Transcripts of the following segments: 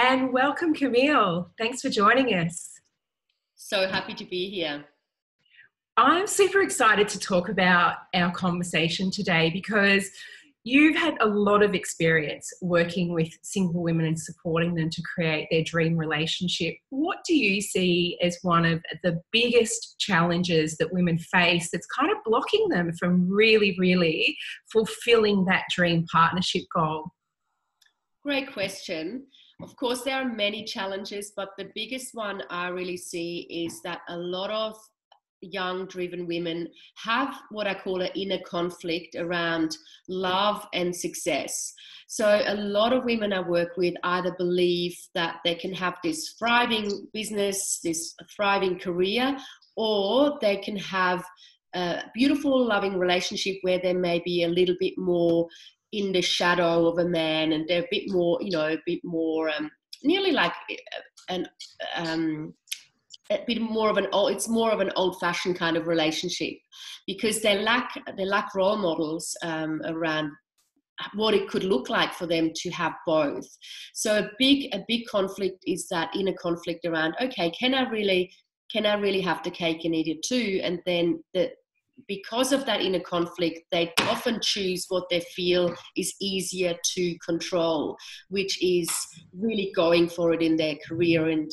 And welcome, Camille. Thanks for joining us. So happy to be here. I'm super excited to talk about our conversation today because you've had a lot of experience working with single women and supporting them to create their dream relationship. What do you see as one of the biggest challenges that women face that's kind of blocking them from really fulfilling that dream partnership goal? Great question. Of course, there are many challenges, but the biggest one I really see is that a lot of young driven women have what I call an inner conflict around love and success. So a lot of women I work with either believe that they can have this thriving business, this thriving career, or they can have a beautiful, loving relationship where they may be a little bit more in the shadow of a man, and they're a bit more, nearly like a bit more of it's more of an old-fashioned kind of relationship, because they lack role models around what it could look like for them to have both. So a big conflict is that inner conflict around, okay, can I really have the cake and eat it too? And then because of that inner conflict, they often choose what they feel is easier to control, which is really going for it in their career and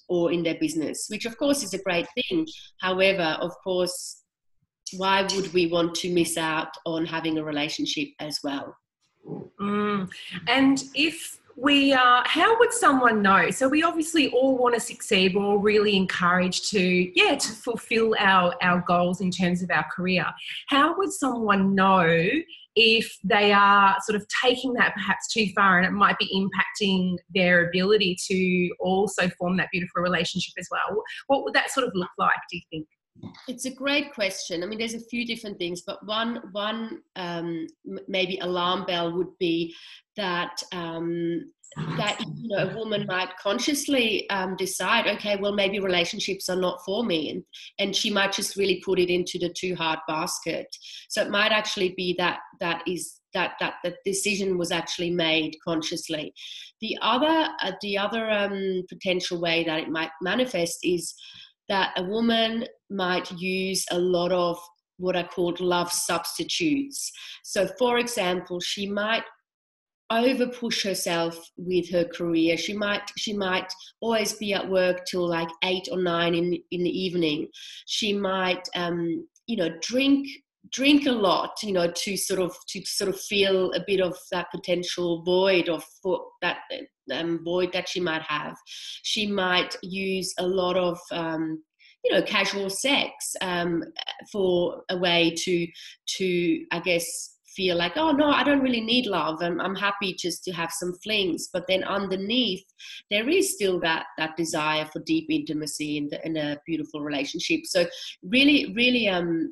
or in their business, which of course is a great thing. However, of course, why would we want to miss out on having a relationship as well? And if we are, how would someone know? So we obviously all want to succeed. We're all really encouraged to fulfill our goals in terms of our career. How would someone know if they are sort of taking that perhaps too far and it might be impacting their ability to also form that beautiful relationship as well? What would that sort of look like, do you think? It's a great question. I mean, there's a few different things, but one maybe alarm bell would be that a woman might consciously decide, okay, well, maybe relationships are not for me, and she might just really put it into the too hard basket. So it might actually be that the decision was actually made consciously. The other potential way that it might manifest is that a woman might use a lot of what are called love substitutes. So, for example, she might over push herself with her career. She might always be at work till like 8 or 9 in the evening. She might drink a lot, to sort of feel a bit of that potential void void that she might have. She might use a lot of casual sex for a way to I guess feel like, oh no, I don't really need love. I'm happy just to have some flings. But then underneath, there is still that desire for deep intimacy in a beautiful relationship. So really,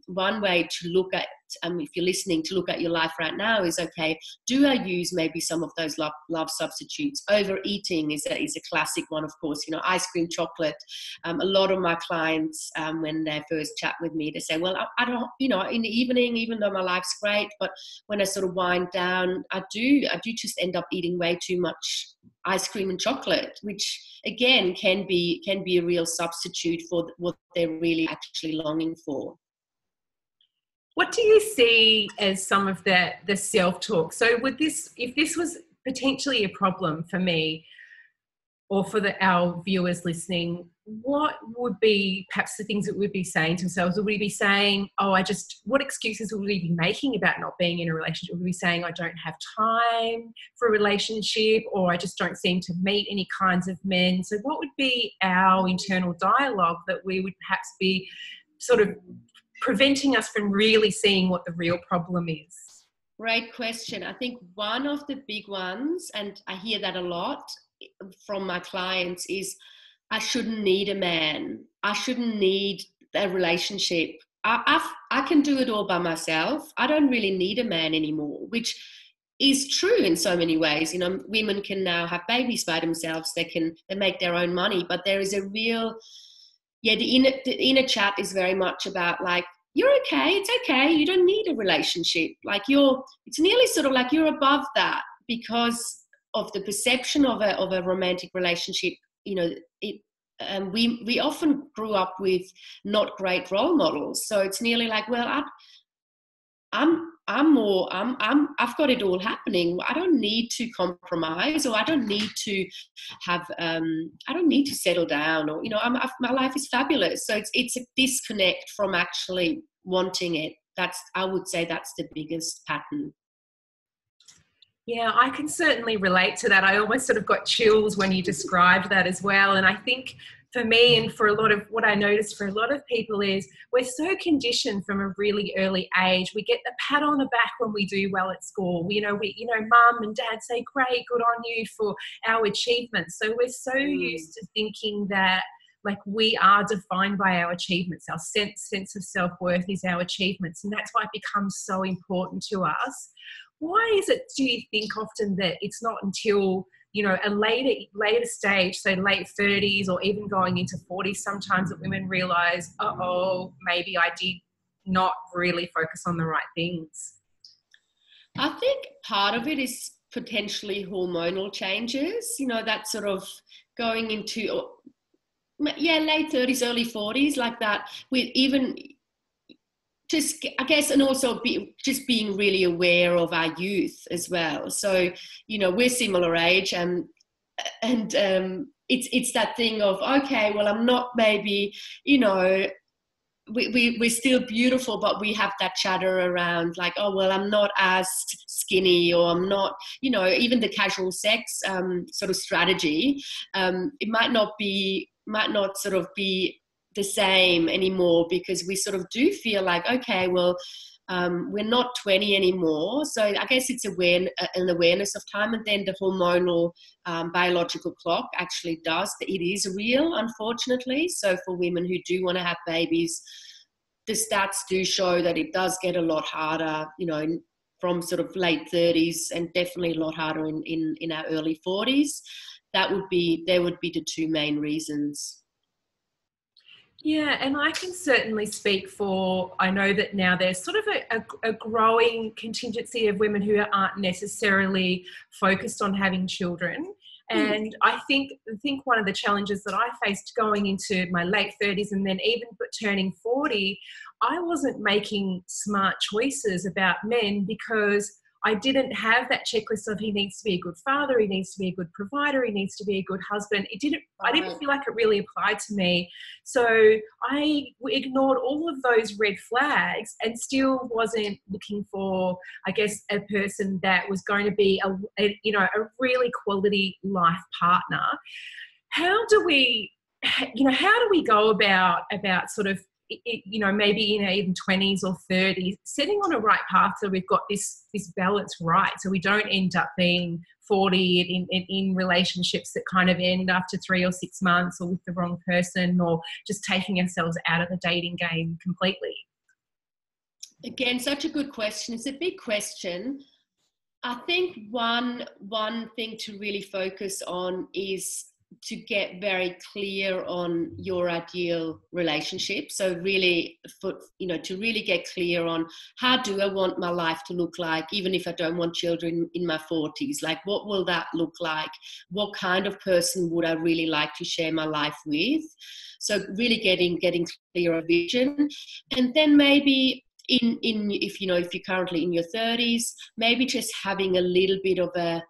one way to look at, if you're listening, to look at your life right now is, okay, do I use maybe some of those love substitutes? Overeating is a classic one, of course. Ice cream, chocolate. A lot of my clients, when they first chat with me, they say, well, I don't, in the evening, even though my life's great, but when I sort of wind down, I do just end up eating way too much ice cream and chocolate, which again can be a real substitute for what they're really actually longing for. What do you see as some of the self-talk? So if this was potentially a problem for me or for our viewers listening, what would be perhaps the things that we'd be saying to themselves? Would we be saying, what excuses would we be making about not being in a relationship? Would we be saying, I don't have time for a relationship, or I just don't seem to meet any kinds of men? So what would be our internal dialogue that we would perhaps be sort of preventing us from really seeing what the real problem is? Great question. I think one of the big ones, and I hear that a lot from my clients, is I shouldn't need a man. I shouldn't need a relationship. I can do it all by myself. I don't really need a man anymore, which is true in so many ways. Women can now have babies by themselves. They make their own money, but there is a real, the inner chat is very much about like, you're okay. It's okay. You don't need a relationship. Like it's nearly sort of like you're above that because of the perception of a romantic relationship, we often grew up with not great role models. So it's nearly like, well, I've got it all happening. I don't need to compromise, or I don't need to have, I don't need to settle down, or, my life is fabulous. So it's a disconnect from actually wanting it. I would say that's the biggest pattern. Yeah, I can certainly relate to that. I almost sort of got chills when you described that as well. And I think for me, and for a lot of what I noticed for a lot of people, is we're so conditioned from a really early age. We get the pat on the back when we do well at school. Mum and dad say, great, good on you for our achievements. So we're so used to thinking that, like, we are defined by our achievements. Our sense of self-worth is our achievements. And that's why it becomes so important to us. Why is it, do you think, often that it's not until, a later stage, so late 30s or even going into 40s sometimes, that women realise, maybe I did not really focus on the right things? I think part of it is potentially hormonal changes, that sort of going into, late 30s, early 40s, like that, with even just, I guess, and also just being really aware of our youth as well. So, we're similar age, and it's that thing of, okay, well, I'm not maybe, we're still beautiful, but we have that chatter around, like, oh, well, I'm not as skinny, or I'm not, even the casual sex sort of strategy, it might not sort of be the same anymore, because we sort of do feel like, okay, well, we're not 20 anymore. So I guess it's an awareness of time, and then the hormonal biological clock actually it is real, unfortunately. So for women who do want to have babies, the stats do show that it does get a lot harder, from sort of late 30s, and definitely a lot harder in our early 40s. There would be the two main reasons. Yeah, and I can certainly speak for, I know that now there's sort of a growing contingency of women who aren't necessarily focused on having children. And I think one of the challenges that I faced going into my late 30s, and then even turning 40, I wasn't making smart choices about men, because I didn't have that checklist of, he needs to be a good father, he needs to be a good provider, he needs to be a good husband. I didn't feel like it really applied to me. So I ignored all of those red flags and still wasn't looking for, I guess, a person that was going to be a really quality life partner. How do we go about sort of, maybe even 20s or 30s, setting on a right path so we've got this balance right, so we don't end up being 40 in relationships that kind of end after 3 or 6 months, or with the wrong person, or just taking ourselves out of the dating game completely? Again, such a good question. It's a big question. I think one thing to really focus on is to get very clear on your ideal relationship. So really, to really get clear on, how do I want my life to look like, even if I don't want children in my 40s? Like, what will that look like? What kind of person would I really like to share my life with? So really getting clear of vision. And then maybe if you're currently in your 30s, maybe just having a little bit of a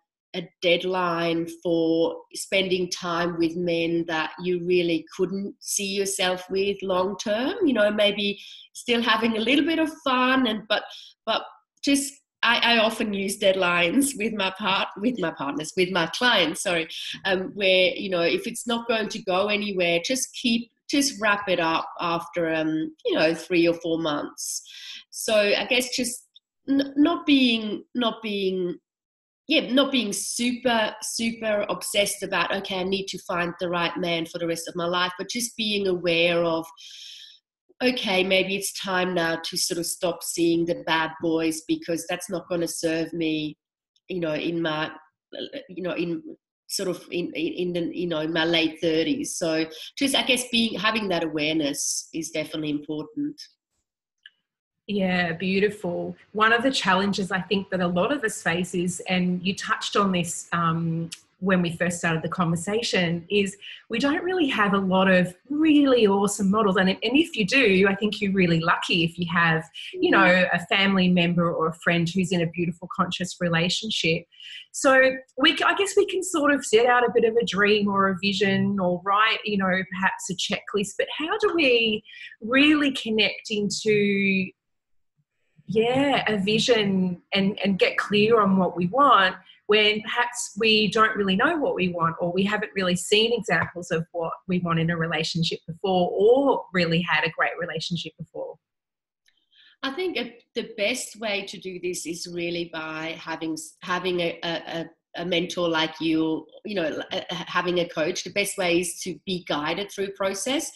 deadline for spending time with men that you really couldn't see yourself with long term. Maybe still having a little bit of fun, but just, I often use deadlines with my clients, where, if it's not going to go anywhere, just wrap it up after 3 or 4 months. So I guess just not being super, super obsessed about, okay, I need to find the right man for the rest of my life, but just being aware of, okay, maybe it's time now to sort of stop seeing the bad boys, because that's not going to serve me, in my, in my late 30s. So just, I guess, having that awareness is definitely important. Yeah, beautiful. One of the challenges I think that a lot of us face is, and you touched on this when we first started the conversation, is we don't really have a lot of really awesome models. And if you do, I think you're really lucky if you have, you know, a family member or a friend who's in a beautiful, conscious relationship. So I guess we can sort of set out a bit of a dream or a vision or write, you know, perhaps a checklist. But how do we really connect into a vision and get clear on what we want when perhaps we don't really know what we want, or we haven't really seen examples of what we want in a relationship before, or really had a great relationship before? I think the best way to do this is really by having a mentor like you know, having a coach. The best way is to be guided through process.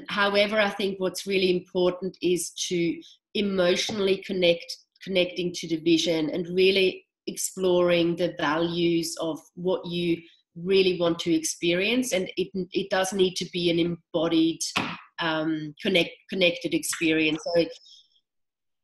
However, I think what's really important is to emotionally connecting to the vision and really exploring the values of what you really want to experience. And it does need to be an embodied, connected experience. So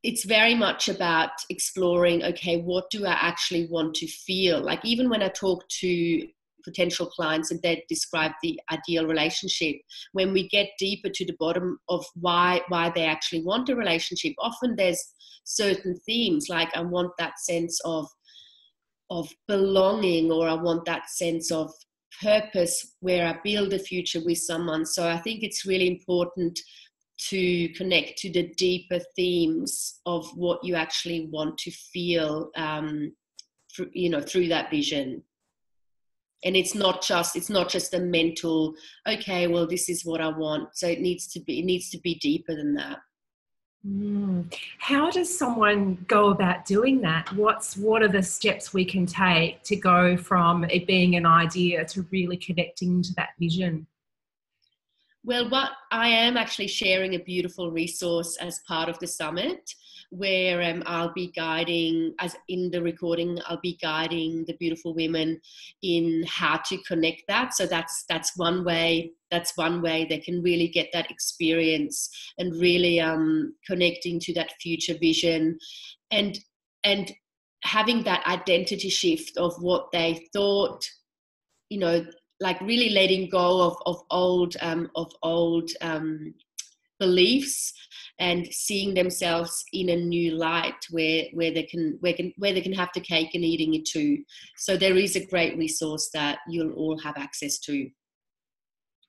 it's very much about exploring, okay, what do I actually want to feel? Like, even when I talk to potential clients and they describe the ideal relationship, when we get deeper to the bottom of why they actually want a relationship, often there's certain themes, like I want that sense of belonging, or I want that sense of purpose where I build a future with someone. So I think it's really important to connect to the deeper themes of what you actually want to feel, through that vision. And it's not just a mental, okay, well, this is what I want. So it needs to be deeper than that. How does someone go about doing that? What are the steps we can take to go from it being an idea to really connecting to that vision? Well, what I am actually sharing a beautiful resource as part of the summit, where I'll be guiding, as in the recording, I'll be guiding the beautiful women in how to connect that. So that's one way. That's one way they can really get that experience and really connecting to that future vision, and having that identity shift of what they thought, you know, like really letting go of old beliefs and seeing themselves in a new light where they can have the cake and eating it too. So there is a great resource that you'll all have access to.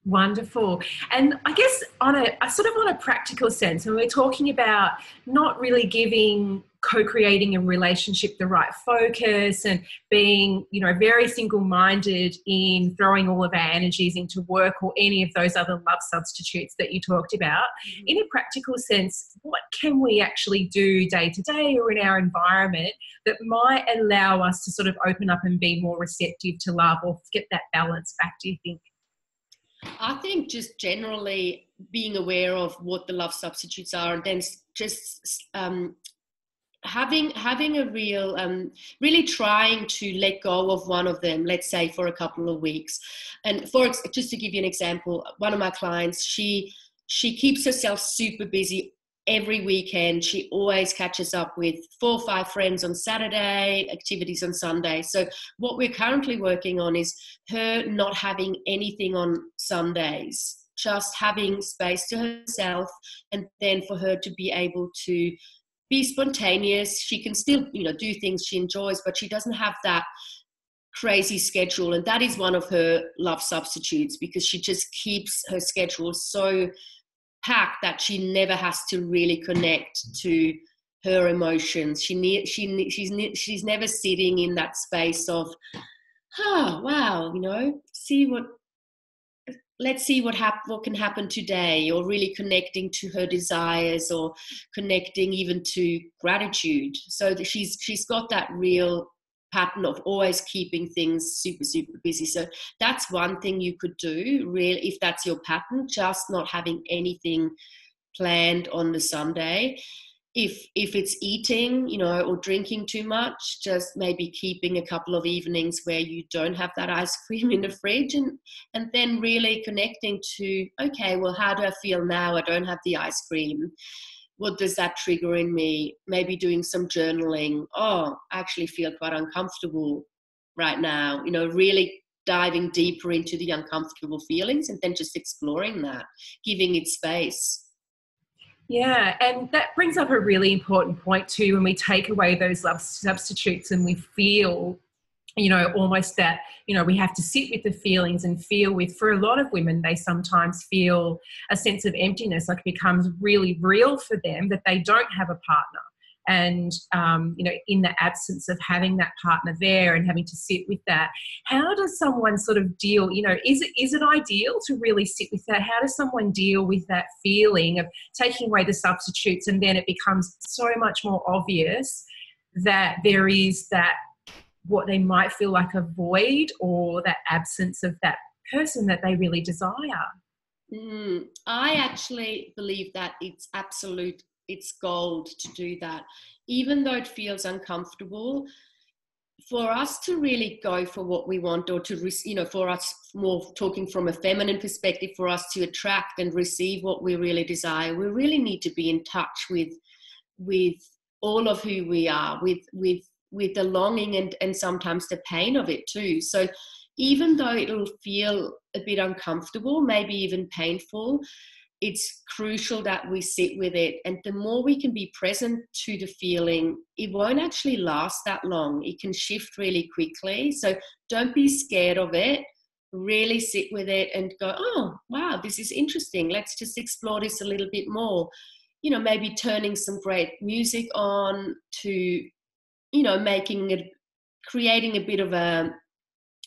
Wonderful. And I guess on a practical sense, when we're talking about not really giving co-creating a relationship the right focus and being, you know, very single-minded in throwing all of our energies into work or any of those other love substitutes that you talked about, in a practical sense, what can we actually do day to day or in our environment that might allow us to sort of open up and be more receptive to love, or get that balance back, do you think? I think just generally being aware of what the love substitutes are, and then just having a real, really trying to let go of one of them, let's say for a couple of weeks. And just to give you an example, one of my clients, she keeps herself super busy every weekend. She always catches up with 4 or 5 friends on Saturday, activities on Sunday. So what we're currently working on is her not having anything on Sundays, just having space to herself, and then for her to be able to be spontaneous. She can still, you know, do things she enjoys, but she doesn't have that crazy schedule. And that is one of her love substitutes, because she just keeps her schedule so packed that she never has to really connect to her emotions. She's never sitting in that space of, oh wow, you know, let's see what can happen today, or really connecting to her desires, or connecting even to gratitude. So that she's got that real pattern of always keeping things super, super busy. So that's one thing you could do, really, if that's your pattern, just not having anything planned on the Sunday. If it's eating, you know, or drinking too much, just maybe keeping a couple of evenings where you don't have that ice cream in the fridge, and then really connecting to, okay, well, how do I feel now? I don't have the ice cream. what does that trigger in me? Maybe doing some journaling. Oh, I actually feel quite uncomfortable right now. You know, really diving deeper into the uncomfortable feelings and then just exploring that, giving it space. Yeah, and that brings up a really important point too, when we take away those substitutes and we feel, you know, almost that, you know, we have to sit with the feelings and feel with, for a lot of women, they sometimes feel a sense of emptiness, like it becomes really real for them that they don't have a partner. And, you know, in the absence of having that partner there and having to sit with that, how does someone sort of deal, you know, is it ideal to really sit with that? How does someone deal with that feeling of taking away the substitutes, and then it becomes so much more obvious that there is that, what they might feel like a void or that absence of that person that they really desire? I actually believe that it's gold to do that. Even though it feels uncomfortable, for us to really go for what we want, or to, you know, for us, more talking from a feminine perspective, for us to attract and receive what we really desire, we really need to be in touch with all of who we are, with the longing and sometimes the pain of it too. So even though it'll feel a bit uncomfortable, maybe even painful, it's crucial that we sit with it. And the more we can be present to the feeling, it won't actually last that long. It can shift really quickly. So don't be scared of it. Really sit with it and go, oh, wow, this is interesting. Let's just explore this a little bit more. You know, maybe turning some great music on, to, you know, creating a bit of a,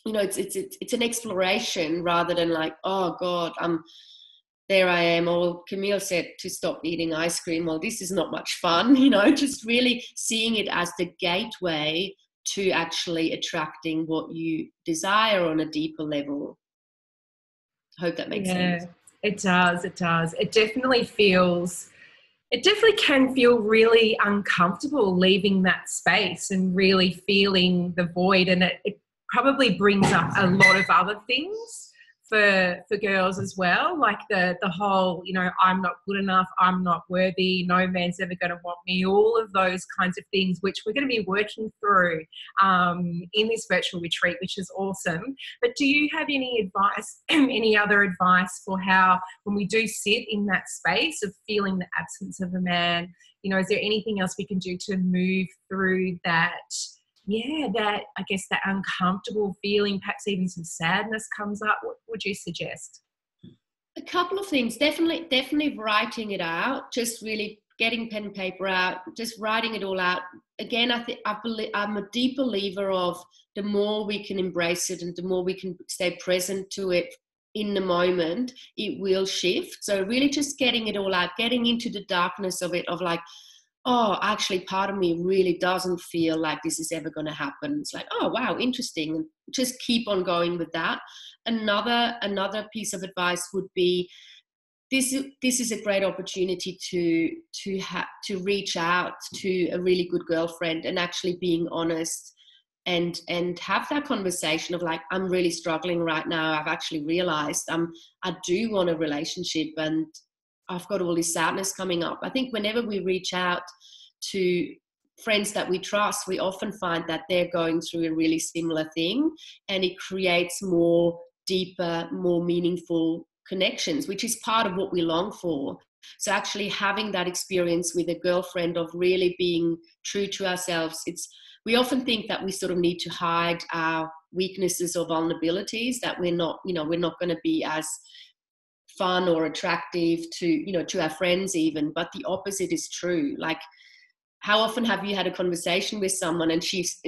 you know, it's an exploration rather than like, oh God, there I am. Or Camille said to stop eating ice cream. Well, this is not much fun, you know, just really seeing it as the gateway to actually attracting what you desire on a deeper level. I hope that makes sense. It does. It does. It definitely can feel really uncomfortable leaving that space and really feeling the void. And it probably brings up a lot of other things for girls as well, like the whole, you know, I'm not good enough, I'm not worthy, no man's ever going to want me, all of those kinds of things, which we're going to be working through in this virtual retreat, which is awesome. But do you have any advice, any other advice for how, when we do sit in that space of feeling the absence of a man, you know, is there anything else we can do to move through that? Yeah, that, I guess, that uncomfortable feeling, perhaps even some sadness comes up. What would you suggest? A couple of things. Definitely writing it out, just really getting pen and paper out, just writing it all out. Again, I'm a deep believer of the more we can embrace it and the more we can stay present to it in the moment, it will shift. So really just getting it all out, getting into the darkness of it, of like, oh, actually part of me really doesn't feel like this is ever going to happen. It's like, oh, wow, interesting. And just keep on going with that. Another piece of advice would be, this is a great opportunity to reach out to a really good girlfriend and actually being honest and have that conversation of like, I'm really struggling right now. I've actually realized I do want a relationship and I've got all this sadness coming up. I think whenever we reach out to friends that we trust, we often find that they're going through a really similar thing, and it creates more deeper, more meaningful connections, which is part of what we long for. So actually having that experience with a girlfriend of really being true to ourselves, we often think that we sort of need to hide our weaknesses or vulnerabilities, that we're not going to be as fun or attractive to our friends even, but the opposite is true. Like, how often have you had a conversation with someone and she's,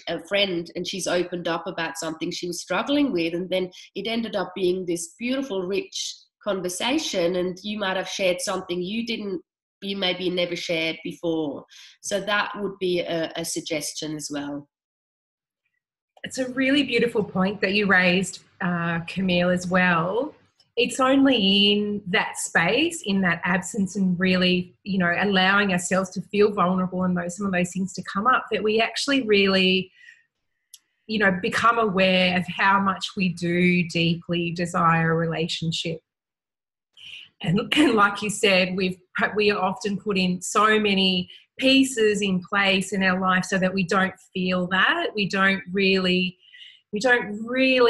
a friend, and she's opened up about something she was struggling with, and then it ended up being this beautiful, rich conversation, and you might have shared something you maybe never shared before. So that would be a suggestion as well. It's a really beautiful point that you raised, Camille, as well. It's only in that space, in that absence, and really, allowing ourselves to feel vulnerable and some of those things to come up, that we actually really, become aware of how much we do deeply desire a relationship. And like you said, we often put in so many pieces in place in our life so that we don't feel that. We don't really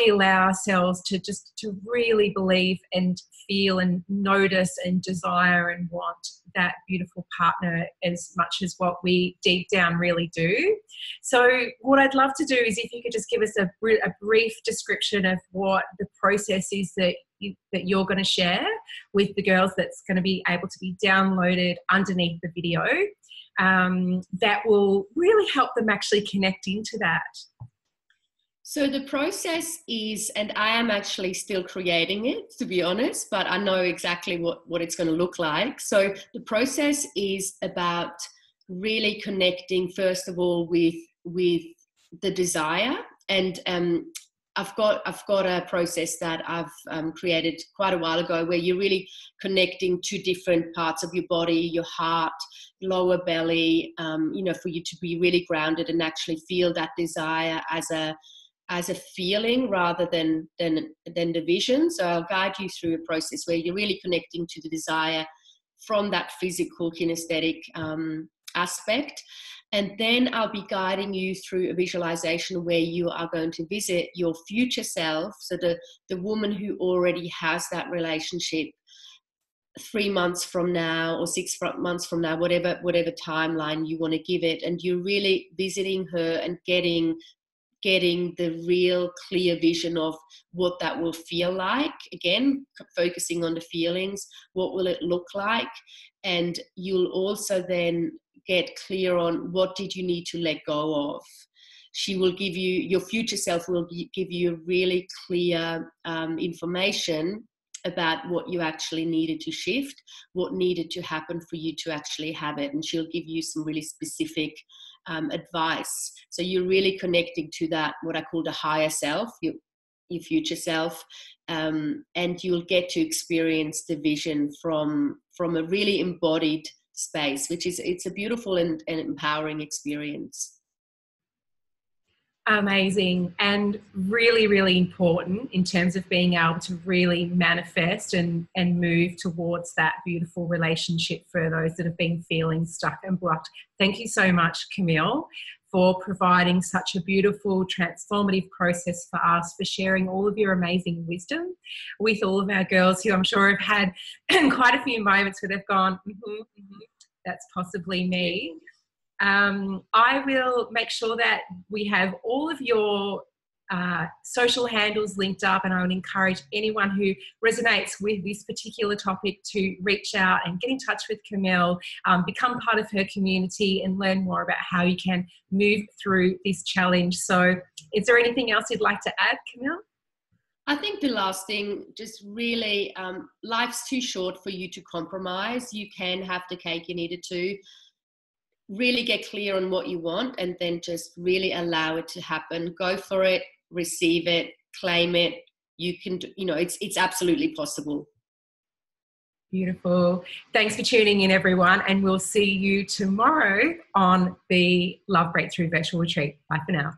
allow ourselves to really believe and feel and notice and desire and want that beautiful partner as much as what we deep down really do. So what I'd love to do is if you could just give us a brief description of what the process is that you're going to share with the girls, that's going to be able to be downloaded underneath the video, that will really help them actually connect into that. So the process is, and I am actually still creating it, to be honest, but I know exactly what it's going to look like. So the process is about really connecting, first of all, with the desire. And I've got a process that I've created quite a while ago, where you're really connecting to different parts of your body, your heart, lower belly, for you to be really grounded and actually feel that desire as a feeling rather than the vision. So I'll guide you through a process where you're really connecting to the desire from that physical kinesthetic aspect. And then I'll be guiding you through a visualization where you are going to visit your future self. So the woman who already has that relationship 3 months from now or 6 months from now, whatever timeline you want to give it. And you're really visiting her and getting the real clear vision of what that will feel like. Again, focusing on the feelings, what will it look like? And you'll also then get clear on what did you need to let go of. She will give you, your future self will give you really clear information about what you actually needed to shift, what needed to happen for you to actually have it. And she'll give you some really specific advice. So you're really connecting to that, what I call the higher self, your future self, and you'll get to experience the vision from a really embodied space, which is, it's a beautiful and empowering experience. Amazing, and really, really important in terms of being able to really manifest and move towards that beautiful relationship for those that have been feeling stuck and blocked. Thank you so much, Camille, for providing such a beautiful, transformative process for us, for sharing all of your amazing wisdom with all of our girls who I'm sure have had quite a few moments where they've gone, that's possibly me. I will make sure that we have all of your social handles linked up, and I would encourage anyone who resonates with this particular topic to reach out and get in touch with Camille, become part of her community and learn more about how you can move through this challenge. So is there anything else you'd like to add, Camille? I think the last thing, just really, life's too short for you to compromise. You can have the cake and eat it too. Really get clear on what you want and then just really allow it to happen. Go for it, receive it, claim it. You can, it's absolutely possible. Beautiful. Thanks for tuning in, everyone, and we'll see you tomorrow on the Love Breakthrough Virtual Retreat. Bye for now.